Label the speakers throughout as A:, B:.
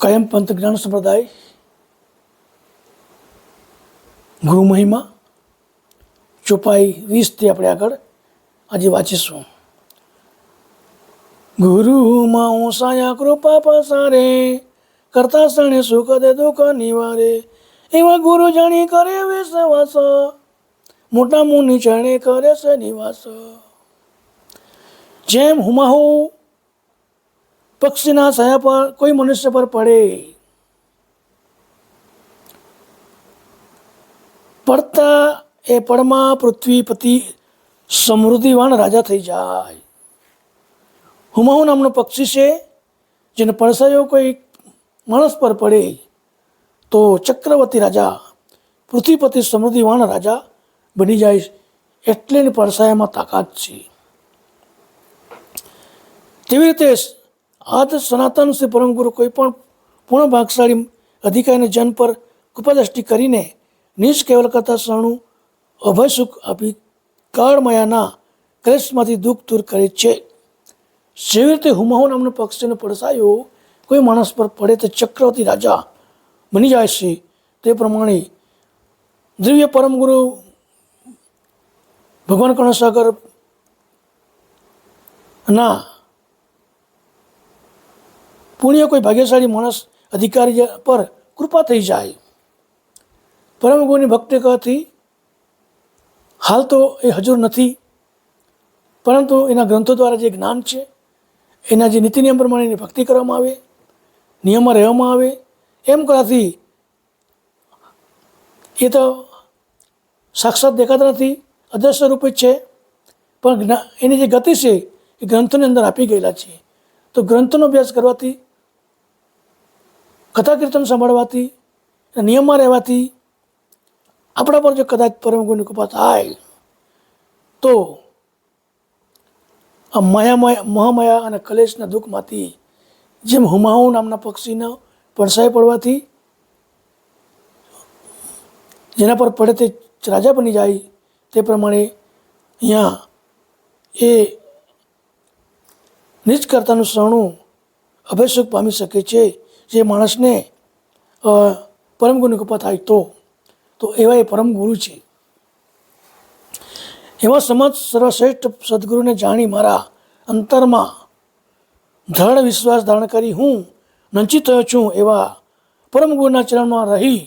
A: કાયમ પંથ જ્ઞાન સંપ્રદાય ગુરુ મહિમા ચોપાઈ 20 આપણે આગળ આજે વાંચીશું. ગુરુમાં ઓસાયા કૃપા પસારે, કરતા સણે સુખ દે દુઃખ નિવારે. એવા ગુરુ જાણી કરે વિશ્વાસ, મોટા મુનિ ચરણે કરે છે નિવાસ. જેમ હુમાહુ પક્ષીના છાયા પર કોઈ મનુષ્ય પર પડે, પડતા એ પળમાં પૃથ્વીપતિ સમૃદ્ધિવાન રાજા થઈ જાય. હુમાહુ નામનો પક્ષી છે, જેને પડસાયો કોઈ માણસ પર પડે તો ચક્રવર્તી રાજા, પૃથ્વીપતિ સમૃદ્ધિવાન રાજા બની જાય. એટલે પડસાયામાં તાકાત છે. તેવી રીતે આદ સનાતન શ્રી પરમગુરુ કોઈ પણ પૂર્ણ ભાગશાળી અધિકારીને જન પર કૃપાદ્રષ્ટિ કરીને નિજ કેવલ કરતા શરણું અભય સુખ આપી કાળમાયાના ક્લેશમાંથી દુઃખ દૂર કરે છે. જેવી રીતે હુમાહુ નામનો પક્ષીનો પડસાયો કોઈ માણસ પર પડે તો ચક્રવર્તી રાજા બની જાય છે, તે પ્રમાણે દિવ્ય પરમગુરુ ભગવાન કરુણાસાગર ના પુણ્ય કોઈ ભાગ્યશાળી માણસ અધિકારી પર કૃપા થઈ જાય. પરમગુરુની ભક્તિ કરવાથી હાલ તો એ હજુર નથી, પરંતુ એના ગ્રંથો દ્વારા જે જ્ઞાન છે, એના જે નીતિ નિયમ પ્રમાણે એની ભક્તિ કરવામાં આવે, નિયમમાં રહેવામાં આવે, એમ કરવાથી એ તો સાક્ષાત દેખાતા નથી, અદ્રશ્ય રૂપે જ છે, પણ એની જે ગતિ છે એ ગ્રંથોની અંદર આપી ગયેલા છે. તો ગ્રંથોનો અભ્યાસ કરવાથી, કથા કીર્તન સાંભળવાથી, નિયમમાં રહેવાથી આપણા પર જો કદાચ પરમગુરુની કૃપા થાય તો આ મહામાયા અને કલેશના દુઃખમાંથી, જેમ હુમાહુ નામના પક્ષીનો પડસાય પડવાથી જેના પર પડે તે રાજા બની જાય, તે પ્રમાણે અહીંયા એ નિજ કર્તાનું શરણું અભય સુખ પામી શકે છે. જે માણસને પરમગુરુની કૃપા થાય તો એવા એ પરમગુરુ છે. એવા સમજ સર્વશ્રેષ્ઠ સદગુરુને જાણી મારા અંતરમાં દ્રઢ વિશ્વાસ ધારણ કરી હું વંચિત થયો છું. એવા પરમગુરુના ચરણમાં રહી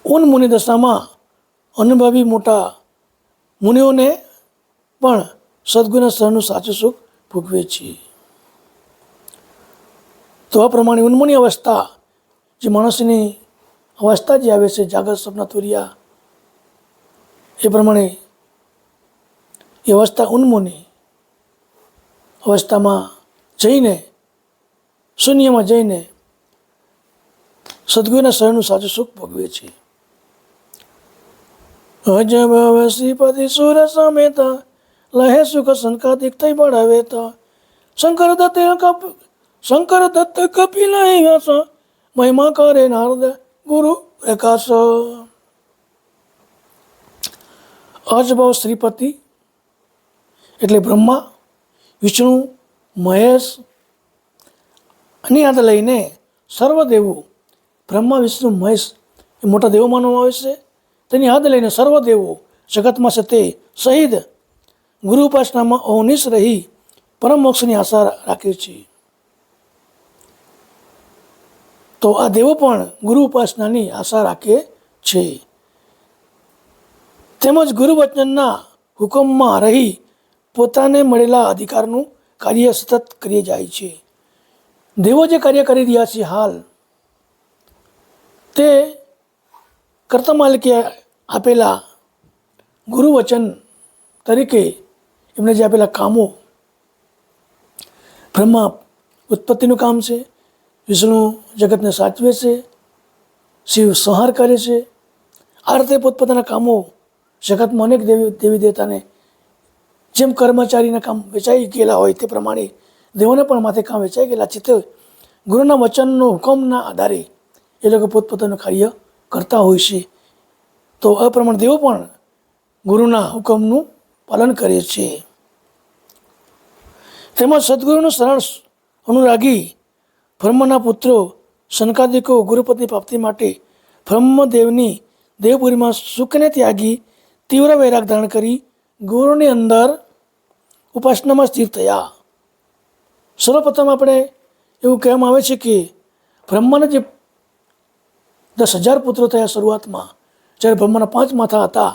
A: ઉન મુનિ દશામાં અનુભવી મોટા મુનિઓને પણ સદગુરુના શરણનું સાચું સુખ ભોગવે છે. તો આ પ્રમાણે ઉન્મુની અવસ્થા, જે માણસની અવસ્થા જે આવે છે, જાગૃત સપના તુર્યા, એ પ્રમાણે એ અવસ્થા ઉન્મુની અવસ્થામાં જઈને, શૂન્યમાં જઈને સદગુરુના શરણનું સાચું સુખ ભોગવે છે. અજબ શ્રીપતિ સુર સમેતા, લહે સુખ સંકાતિક થઈ બળાવેતા. શંકર દત્ત કપિલ વ્યાસ, મહિમા કરે નારદ ગુરુ પ્રકાશ. અજભવ શ્રીપતિ એટલે બ્રહ્મા, વિષ્ણુ, મહેશ ની યાદ લઈને સર્વદેવો, બ્રહ્મા, વિષ્ણુ, મહેશ એ મોટા દેવો માનવામાં આવે છે. તેની યાદ લઈને સર્વદેવો જગતમાં છે તે સહિત ગુરુ ઉપાસનામાં અહોનિશ રહી પરમ મોક્ષની આશા રાખે છે. તો આ દેવો પણ ગુરુ ઉપાસનાની આશા રાખે છે. તેમજ ગુરુ વચનના હુકમમાં રહી પોતાને મળેલા અધિકારનું કાર્ય સતત કરી જાય છે. દેવો જે કાર્ય કરી રહ્યા છે હાલ, તે કર્તા માલિકે આપેલા ગુરુ વચન તરીકે એમને જે આપેલા કામો, બ્રહ્મા ઉત્પત્તિનું કામ છે, વિષ્ણુ જગતને સાચવે છે, શિવ સંહાર કરે છે. આ રીતે પોતપોતાના કામો જગતમાં અનેક દેવી દેવતાને જેમ કર્મચારીના કામ વેચાઈ ગયેલા હોય તે પ્રમાણે દેવોને પણ માથે કામ વેચાઈ ગયેલા છે. તે ગુરુના વચનનો હુકમના આધારે એ લોકો પોતપોતાનું કાર્ય કરતા હોય છે. તો આ પ્રમાણે દેવો પણ ગુરુના હુકમનું પાલન કરે છે. તેમજ સદગુરુનું શરણ અનુરાગી બ્રહ્મના પુત્રો સનકાદિકો ગુરુપદની પ્રાપ્તિ માટે બ્રહ્મદેવની દેવપુરીમાં સુખને ત્યાગી તીવ્ર વૈરાગ ધારણ કરી ગુરુની અંદર ઉપાસનામાં સ્થિર થયા. સર્વપ્રથમ આપણે એવું કહેવામાં આવે છે કે બ્રહ્માના જે 10,000 પુત્રો થયા શરૂઆતમાં, જ્યારે બ્રહ્માના 5 માથા હતા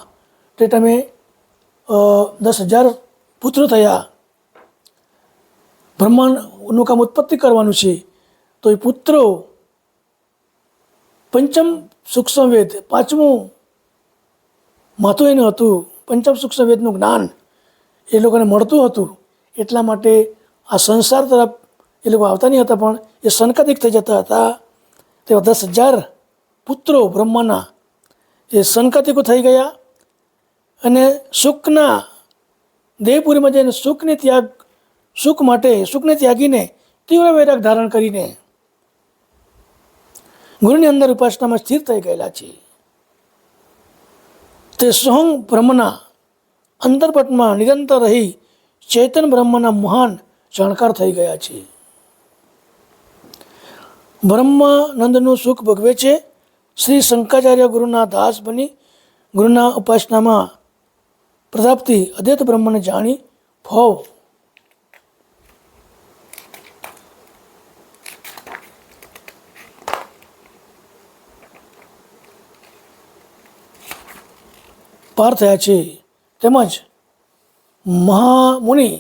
A: તે ટાઈમે 10,000 પુત્રો થયા. બ્રહ્માંડનું કામ ઉત્પત્તિ કરવાનું છે, તો એ પુત્રો પંચમ સૂક્ષ્મ વેદ, 5મું માથું એનું હતું. પંચમ સૂક્ષ્મ વેદનું જ્ઞાન એ લોકોને મળતું હતું. એટલા માટે આ સંસાર તરફ એ લોકો આવતા નહીં હતા, પણ એ સનકાદિક થઈ જતા હતા. તેવા 10,000 પુત્રો બ્રહ્માના એ સનકાદિકો થઈ ગયા અને સુખના દેવપુરીમાં જઈને સુખને ત્યાગીને તીવ્ર વૈરાગ ધારણ કરીને ગુરુની અંદર ઉપાસનામાં સ્થિર થઈ ગયેલા છે. તે સોહમ બ્રહ્મના અંતર્પટમાં નિરંતર રહી ચેતન બ્રહ્મના મહાન જાણકાર થઈ ગયા છે. બ્રહ્માનંદનું સુખ ભોગવે છે. શ્રી શંકરાચાર્ય ગુરુના દાસ બની ગુરુના ઉપાસનામાં પ્રતાપથી અદ્વૈત બ્રહ્મને જાણી ભવ. પાર થયા છે. તેમજ મહામુનિ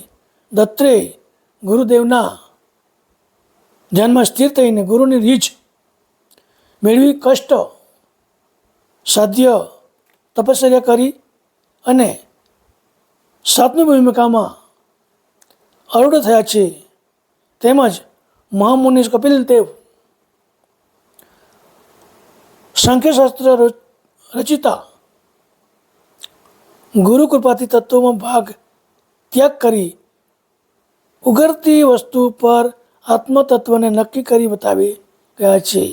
A: દત્તરેય ગુરુદેવના ધ્યાનમાં સ્થિર થઈને ગુરુની રીચ મેળવી કષ્ટ સાધ્ય તપશ્ચર્યા કરી અને 7મી ભૂમિકામાં અરૂઢ થયા છે. તેમજ મહામુનિ કપિલદેવ સાંખ્યશાસ્ત્ર રચિતા ગુરુ કૃપાથી તત્વોમાં ભાગ ત્યાગ કરી ઉઘરતી વસ્તુ પર આત્મતત્વને નક્કી કરી બતાવી ગયા છે.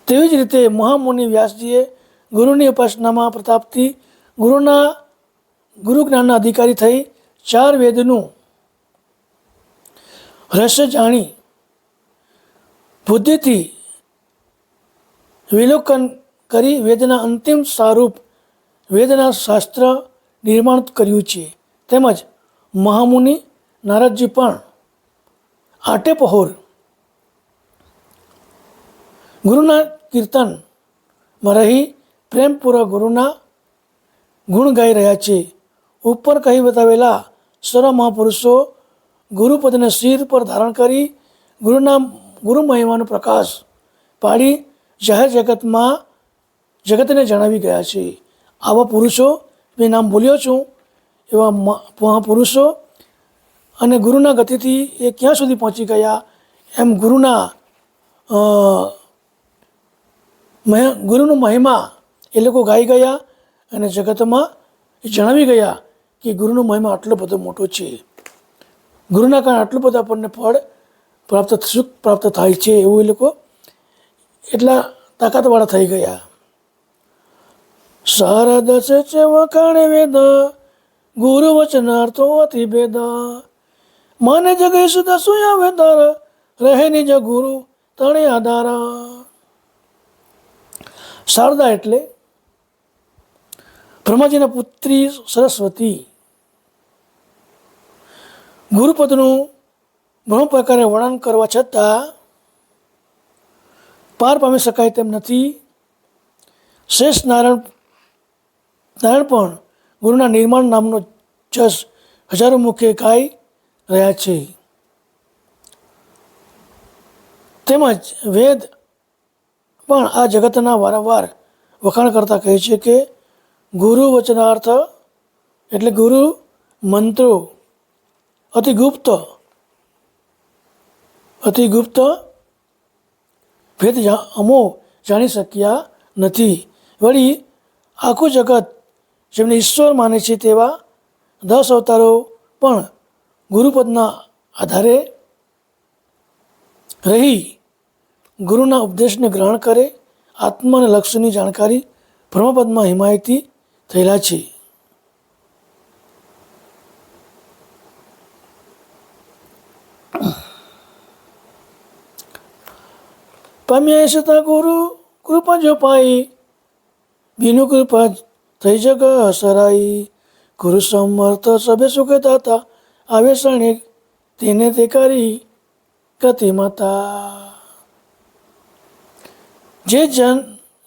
A: તેવી જ રીતે મહામુનિ વ્યાસજીએ ગુરુની ઉપાસનામાં પ્રતાપથી ગુરુ જ્ઞાનના અધિકારી થઈ 4 વેદનું રહસ્ય જાણી બુદ્ધિથી વિલોકન કરી વેદના અંતિમ સ્વરૂપ વેદના શાસ્ત્ર નિર્માણ કર્યું છે. તેમજ મહામુનિ નારદજી પણ આટે પહોર ગુરુના કીર્તનમાં રહી પ્રેમપૂર્વક ગુરુના ગુણ ગાઈ રહ્યા છે. ઉપર કહી બતાવેલા સર્વ મહાપુરુષો ગુરુપદને શિર પર ધારણ કરી ગુરુ મહિમાનો પ્રકાશ પાડી જાહેર જગતને જણાવી ગયા છે. આવા પુરુષો, મેં નામ બોલ્યો છું, એવા મહાપુરુષો અને ગુરુના ગતિથી એ ક્યાં સુધી પહોંચી ગયા એમ ગુરુનું મહિમા એ લોકો ગાઈ ગયા અને જગતમાં જણાવી ગયા કે ગુરુનો મહિમા આટલો બધો મોટો છે. ગુરુના કારણે આટલું બધું આપણને ફળ સુખ પ્રાપ્ત થાય છે એવું એ લોકો એટલા તાકાતવાળા થઈ ગયા. શારદ છે વખાણે વેદ ગુરુ વચનાર્થો અતિ ભેદ માને જગે સુધા સુયા વેદાર રહે નિજ ગુરુ તણે આધાર. શારદા એટલે બ્રહ્માજીના પુત્રી સરસ્વતી. ગુરુપદનું ઘણું પ્રકારે વર્ણન કરવા છતાં પાર પામી શકાય તેમ નથી. શેષ નારાયણ પણ ગુરુના નિર્માણ નામનો જસ હજારો મુખે ગાઈ રહ્યા છે. તેમજ વેદ પણ આ જગતના વારંવાર વખાણ કરતા કહે છે કે ગુરુ વચનાર્થ એટલે ગુરુ મંત્રો અતિ ગુપ્ત ભેદ અમો જાણી શક્યા નથી. વળી આખું જગત જેમને ઈશ્વર માને છે તેવા 10 અવતારો પણ ગુરુપદના આધારે રહી ગુરુના ઉપદેશને ગ્રહણ કરે આત્મા અને લક્ષ્યની જાણકારી બ્રહ્મપદમાં હિમાયતી થયેલા છે. પામ્યા છતાં ગુરુ કૃપા જો પાઈ, બીનું કૃપા થઈ જગ સરાઈ. ગુરુ સમર્થ સભે સુખ દાતા, આવે શરણે તેને તે કરી ગતિ માતા.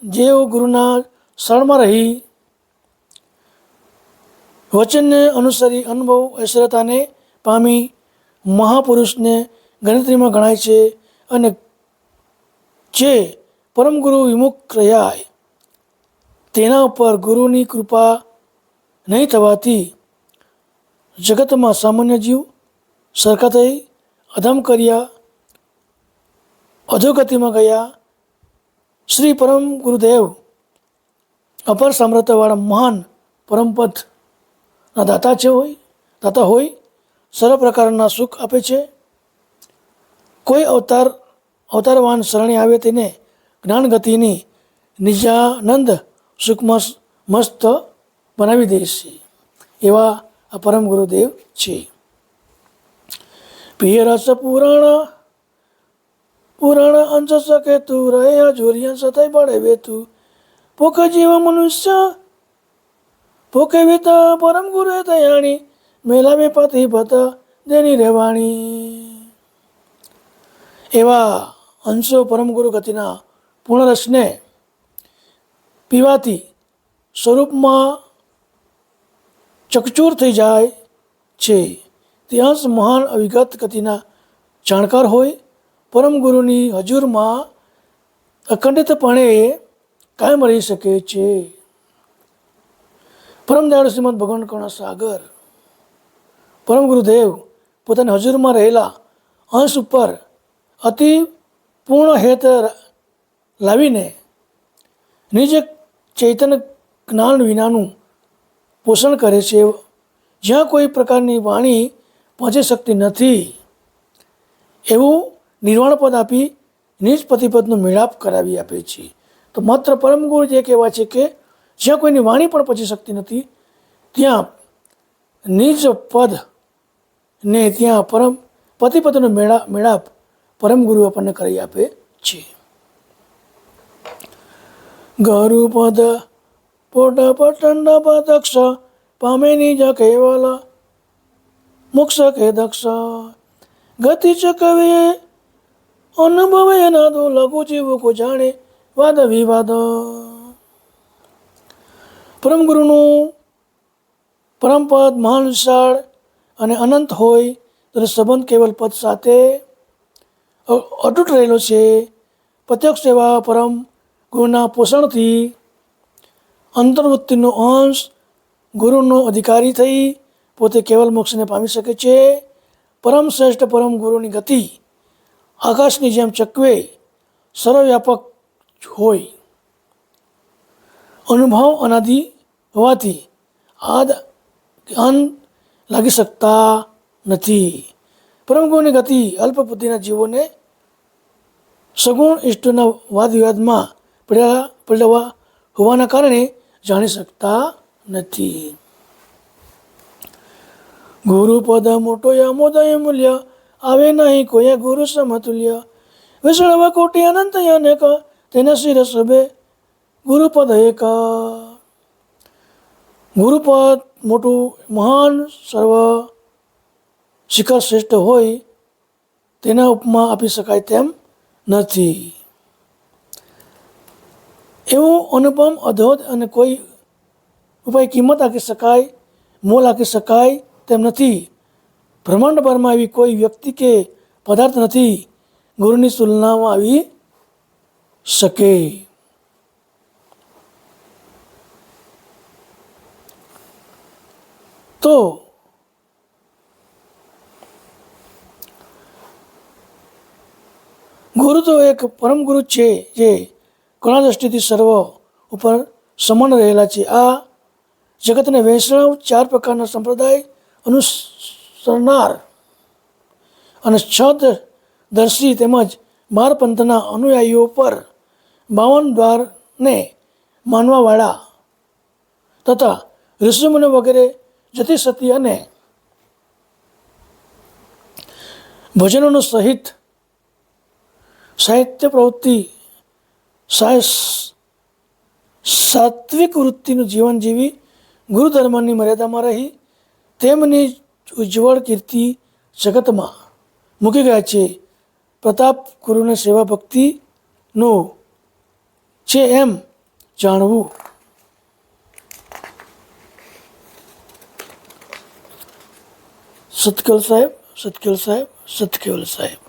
A: જેઓ ગુરુના શરણમાં રહી વચનને અનુસરી અનુભવ ઐશ્વર્યતાને પામી મહાપુરુષને ગણતરીમાં ગણાય છે. અને જે પરમ ગુરુ વિમુખ રહ્યા તેના ઉપર ગુરુની કૃપા નહીં થવાથી જગતમાં સામાન્ય જીવ સરખા થઈ અધમ કર્યા, અધોગતિમાં ગયા. શ્રી પરમ ગુરુદેવ અપર સામ્રાજ્યવાળા મહાન પરમપદના દાતા હોય સર્વ પ્રકારના સુખ આપે છે. કોઈ અવતારવાન શરણે આવે તેને જ્ઞાન ગતિની નિજાનંદ સુખમાં મસ્ત બનાવી દે છે. એવા આ પરમ ગુરુદેવ છે. પિય રસ પુરાણ અંશ શકે તું રહ્યા જોરિયા સતાય બળે વેતું, પોકે જીવ મનુષ્ય પોકે વિતા પરમ ગુરુ દયાણી, મેલા મે પતિ ભતા દેની રહેવાણી. એવા અંશો પરમ ગુરુ ગતિના પૂર્ણ રસને પીવાથી સ્વરૂપમાં ચકચૂર થઈ જાય છે. તે અંશ મહાન અવિગત ગતિના જાણકાર હોય પરમ ગુરુની હજુરમાં અખંડિતપણે કાયમ રહી શકે છે. પરમ દયાળુ શ્રીમદ ભગવાન કરુણા સાગર પરમ ગુરુદેવ પોતાની હજુરમાં રહેલા અંશ ઉપર અતિ પૂર્ણ હેત લાવીને નિજ ચૈતન્ય જ્ઞાન વિનાનું પોષણ કરે છે. જ્યાં કોઈ પ્રકારની વાણી પહોંચી શકતી નથી એવું નિર્વાણ પદ આપી નિજ પતિપદનો મેળાપ કરાવી આપે છે. તો માત્ર પરમ ગુરુ જે કહેવા છે કે જ્યાં કોઈની વાણી પણ પહોંચી શકતી નથી ત્યાં નિજ પદ ને ત્યાં પરમ પતિપદનો મેળાપ પરમ ગુરુ આપણને કરી આપે છે. ગરુપદ પોટ પટંડ પદક્ષ પામે નિજ કેવલ મોક્ષ કે દક્ષ, ગતિ ચકવે અનુભવે નાદો લઘુ જીવ કો જાણે વાદ વિવાદ. પરમ ગુરુનું પરમપદ મહાન વિશાળ અને અનંત હોય તેનો સંબંધ કેવલ પદ સાથે અતૂટ રહેલો છે. પ્રત્યક્ષ એવા પરમ ગુરુના પોષણથી અંતર્વૃત્તિનો અંશ ગુરુનો અધિકારી થઈ પોતે કેવલ મોક્ષને પામી શકે છે. પરમ શ્રેષ્ઠ પરમ ગુરુની ગતિ આકાશની જેમ ચકવે સર્વવ્યાપક હોય. અનુભવ અનાદિ હોવાથી આદ અંત લાગી શકતા નથી. પરમ ગુરુની ગતિ અલ્પ બુદ્ધિના જીવોને સગુણ ઇષ્ટના વાદ વિવાદમાં પડેલા હોવાના કારણે જાણી શકતા નથી. ગુરુપદ મોટો અમોદય મૂલ્ય, આવે નહીં કોઈ ગુરુ સમતુલ્ય. વિષ્ણવ કોટી અનંત અનેક, તેને શિર સભે ગુરુપદ એક. ગુરુપદ મોટું મહાન સર્વ શિખર શ્રેષ્ઠ હોય તેના ઉપમા આપી શકાય તેમ નથી. એવું અનુપમ અદ્ભુત અને કોઈ ઉપાય કિંમત આંકી શકાય મોલ આંકી શકાય તેમ નથી. બ્રહ્માંડ ભરમાં એવી કોઈ વ્યક્તિ કે પદાર્થ નથી ગુરુની તુલનામાં આવી શકે. તો ગુરુ તો એક પરમ ગુરુ છે જે કણા દ્રષ્ટિથી સર્વ ઉપર સમાન રહેલા છે. આ જગતને વૈષ્ણવ 4 પ્રકારના સંપ્રદાય અનુસરનાર અને દર્શી તેમજ 12 પંથના અનુયાયીઓ પર 52 દ્વારને માનવાવાળા તથા ઋષિમુનિ વગેરે જતી સતી અને ભજનોનો સહિત સાહિત્ય પ્રવૃત્તિ સાત્વિક વૃત્તિનું જીવન જીવી ગુરુ ધર્મની મર્યાદામાં રહી તેમની ઉજ્જવળ કીર્તિ જગતમાં મૂકી ગયા છે. પ્રતાપ ગુરુને સેવા ભક્તિનો છે એમ જાણવું. સતકેવલ સાહેબ, સતકેવલ સાહેબ, સતકેવલ સાહેબ.